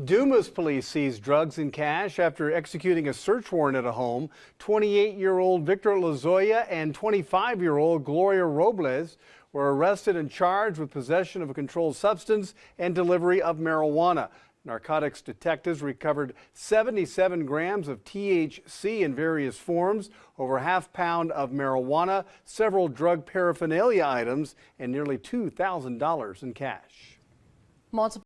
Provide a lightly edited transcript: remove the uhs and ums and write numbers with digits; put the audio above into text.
Dumas police seized drugs and cash after executing a search warrant at a home. 28-year-old Victor Lozoya and 25-year-old Gloria Robles were arrested and charged with possession of a controlled substance and delivery of marijuana. Narcotics detectives recovered 77 grams of THC in various forms, over half pound of marijuana, several drug paraphernalia items, and nearly $2,000 in cash. Multiple